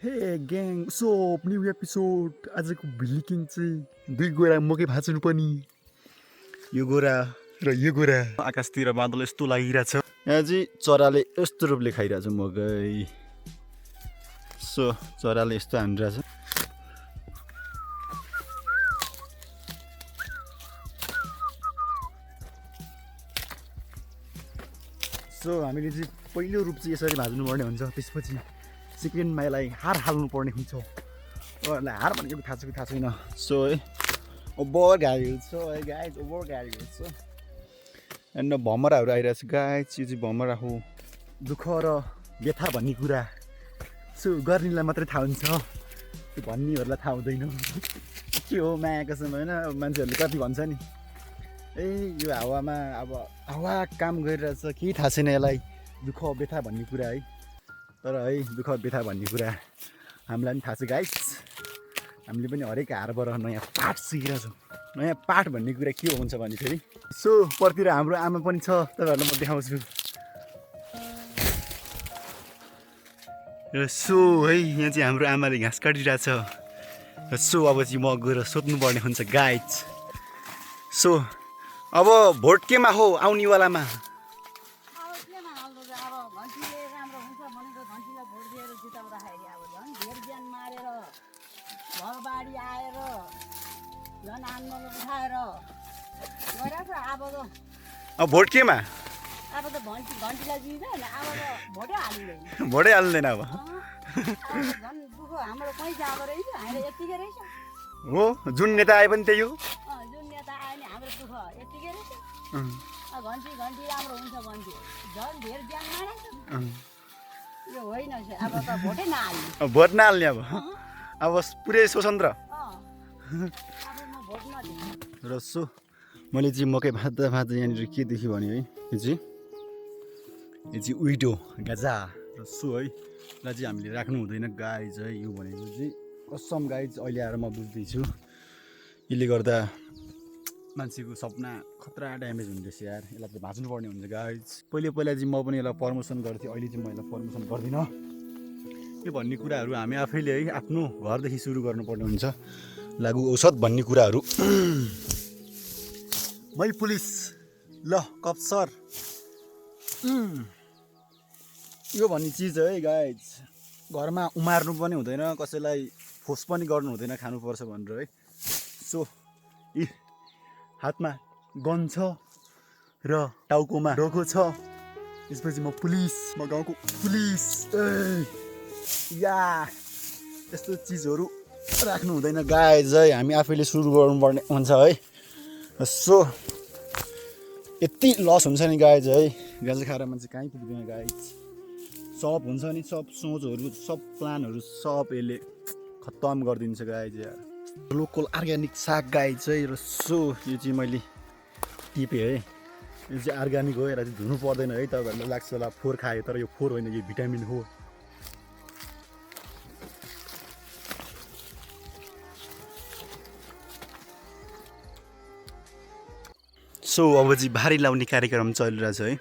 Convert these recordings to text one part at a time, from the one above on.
हे gang soap new episode आजको भिलिकिङ चाहिँ दुई गोरा मकै भाँच्नु पनि यो गोरा र यो गोरा आकाशतिर बादल यस्तो लागिरहेछ यहाँ चाहिँ चराले यस्तो रूपले खाइरहेछ मकै सो चराले यस्तो हानिरहेछ सो हामीले चाहिँ पहिलो रूप चाहिँ यसरी भाज्नुपर्ने हुन्छ त्यसपछि सेकेन्डमा यसलाई हार हाल्नुपर्ने हुन्छ उहाँहरूलाई हार भनेको थाहा छ कि थाहा छैन सो है ओभर गाडी छ है गाइज ओभर गाडी छ एन्ड भमराहरू आइरहेछ गाइज यो चाहिँ भमरा हो दुःख र व्यथा भन्ने कुरा सो गर्नेलाई मात्रै थाहा हुन्छ त्यो भन्नेहरूलाई थाहा हुँदैन के हो माया कसम होइन मान्छेहरूले कति भन्छ नि ए यो हावामा अब हावा काम गरिरहेछ केही थाहा छैन यसलाई दुःख व्यथा भन्ने कुरा है तर है दुःख व्यथा भन्ने कुरा हामीलाई पनि थाहा छ गाइस हामीले पनि हरेक हारबाट नयाँ पाठ सिकिरहेछौँ नयाँ पाठ भन्ने कुरा के हुन्छ भने फेरि सो परतिर हाम्रो आमा पनि छ तपाईँहरूलाई म देखाउँछु र सो है यहाँ चाहिँ हाम्रो आमाले घाँस काटिरहेछ र सो अब चाहिँ म गएर सोध्नुपर्ने हुन्छ गाइज सो अब भोट केमा हो आउनेवालामा घरबारी आएर झन् आन्दोलन उठाएर गइरहेको छ अब भोट केमा अब त घन्टीलाई दिँदैन अब त भोटै हालिँदैन भोटै हाल्दैन अब झन् दुःख हाम्रो कहीँ जाँदो रहेछ हामीले यत्तिकै रहेछ हो जुन नेता आए पनि त्यही हो जुन नेता आयो नि हाम्रो दुःख यत्तिकै रहेछ घन्टी राम्रो हुन्छ भन्थ्यो झन् धेर ज्यान मारेछ यो होइन अब त भोटै नहाल्ने भोट नहाल्ने अब पुरै स्वतन्त्र र सो मैले चाहिँ मकै भाँच्दा यहाँनिर के देखेँ भने है यो चाहिँ उइडो गाजा र सो है यसलाई चाहिँ हामीले राख्नु हुँदैन गाइज है यो भनेको चाहिँ कसम गाइज अहिले आएर म बुझ्दैछु यसले गर्दा मान्छेको सपना खतरा ड्यामेज हुँदैछ यार यसलाई चाहिँ भाँच्नु पर्ने हुन्छ गाइज पहिला चाहिँ म पनि यसलाई प्रमोसन गर्थेँ अहिले चाहिँ म यसलाई प्रमोसन गर्दिनँ यो भन्ने कुराहरू हामी आफैले है आफ्नो घरदेखि सुरु गर्नुपर्ने हुन्छ लागु औषध भन्ने कुराहरू मै पुलिस ल कप सर यो भन्ने चिज है गाइज घरमा उमार्नु पनि हुँदैन कसैलाई फोर्स पनि गर्नु हुँदैन खानुपर्छ भनेर है सो यी हातमा गन छ र टाउकोमा डोको छ त्यसपछि म पुलिस म गाउँको पुलिस या यस्तो चिजहरू राख्नु हुँदैन गाइज है हामी आफैले सुरु गर्नुपर्ने हुन्छ है सो यति लस हुन्छ नि गाइज है गाजा खाएर मान्छे कहीँ पुग्दैन गाइज सब हुन्छ नि सब सोचहरू सब प्लानहरू सब यसले खत्तम गरिदिन्छ गाइज यार लोकल अर्ग्यानिक साग गाइज चाहिँ र सो यो चाहिँ मैले टिपेँ है यो चाहिँ अर्ग्यानिक हो यसलाई चाहिँ धुनु पर्दैन है तपाईँहरूलाई लाग्छ होला फोहोर खायो तर यो फोहोर होइन यो भिटामिन हो सो अब चाहिँ भारी लाउने कार्यक्रम चलिरहेछ है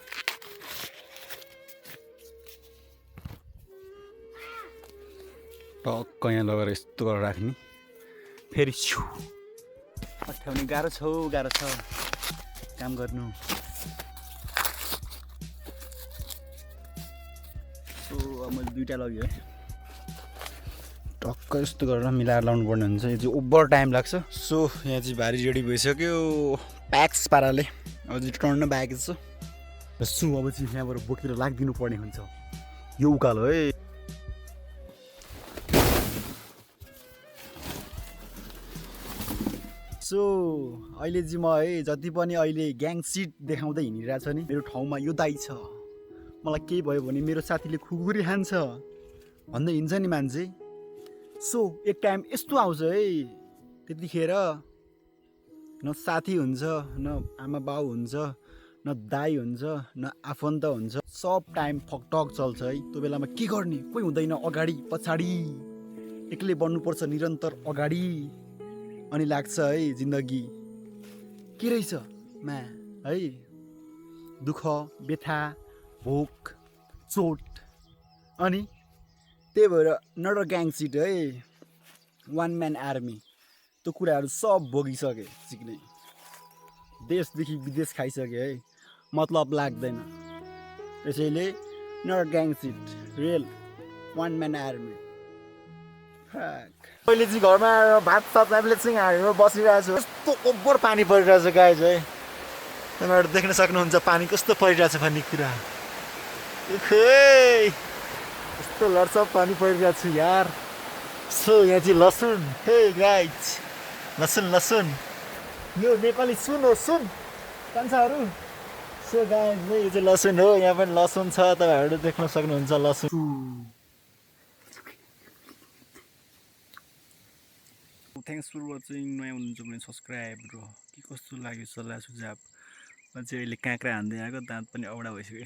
टक्क यहाँ लगेर यस्तो गरेर राख्ने फेरि छु अठ्याउने गाह्रो छ काम गर्नु सो अब मैले दुईवटा लग्यो है टक्क यस्तो गरेर मिलाएर लाउनु पर्ने हुन्छ यो चाहिँ ओभर टाइम लाग्छ सो यहाँ चाहिँ भारी रेडी भइसक्यो प्याक्स पाराले अब चाहिँ टर्न बाँकी छ र सो अब चाहिँ यहाँबाट बोकेर लागिदिनु पर्ने हुन्छ यो उकालो है सो अहिले चाहिँ म है जति पनि अहिले ग्याङ सिट देखाउँदै हिँडिरहेछ नि मेरो ठाउँमा यो दाइ छ मलाई केही भयो भने मेरो साथीले खुकुरी खान्छ भन्दै हिँड्छ नि मान्छे सो एक टाइम यस्तो आउँछ है त्यतिखेर न साथी हुन्छ न आमा बाउ हुन्छ न दाइ हुन्छ न आफन्त हुन्छ सब टाइम ठकठक चल्छ है त्यो बेलामा के गर्ने कोही हुँदैन अगाडि पछाडि एक्लै बढ्नुपर्छ निरन्तर अगाडि अनि लाग्छ है जिन्दगी के रहेछ मा है दुःख व्यथा भोक चोट अनि त्यही भएर नट अ ग्याङ सिट है, वान म्यान आर्मी। त्यो कुराहरू सब भोगिसके सिक्ने, देशदेखि विदेश खाइसके है, मतलब लाग्दैन। त्यसैले not a gang sit, real one man army. अहिले चाहिँ घरमा आएर भात सात हामीले चाहिँ हामीमा बसिरहेको छु। कस्तो ओभर पानी परिरहेछ गाइज है, तपाईँहरू देख्न सक्नुहुन्छ पानी कस्तो परिरहेछ भन्ने कुरा। कस्तो लड्छ पानी परिरहेको छु यार। सो यहाँ चाहिँ लसुन, हे गाइज लसुन लसुन, यो नेपाली सुन हो, सुन कान्छाहरू। सो गाइज यो चाहिँ लसुन हो, यहाँ पनि लसुन छ, तपाईँहरू देख्न सक्नुहुन्छ लसुन। Thanks for watching. नयाँ हुनुहुन्छ भने सब्सक्राइब र के कस्तो लाग्यो सल्लाह सुझाव। म चाहिँ अहिले काँक्रा हान्दै आएको, दाँत पनि औडा भइसक्यो।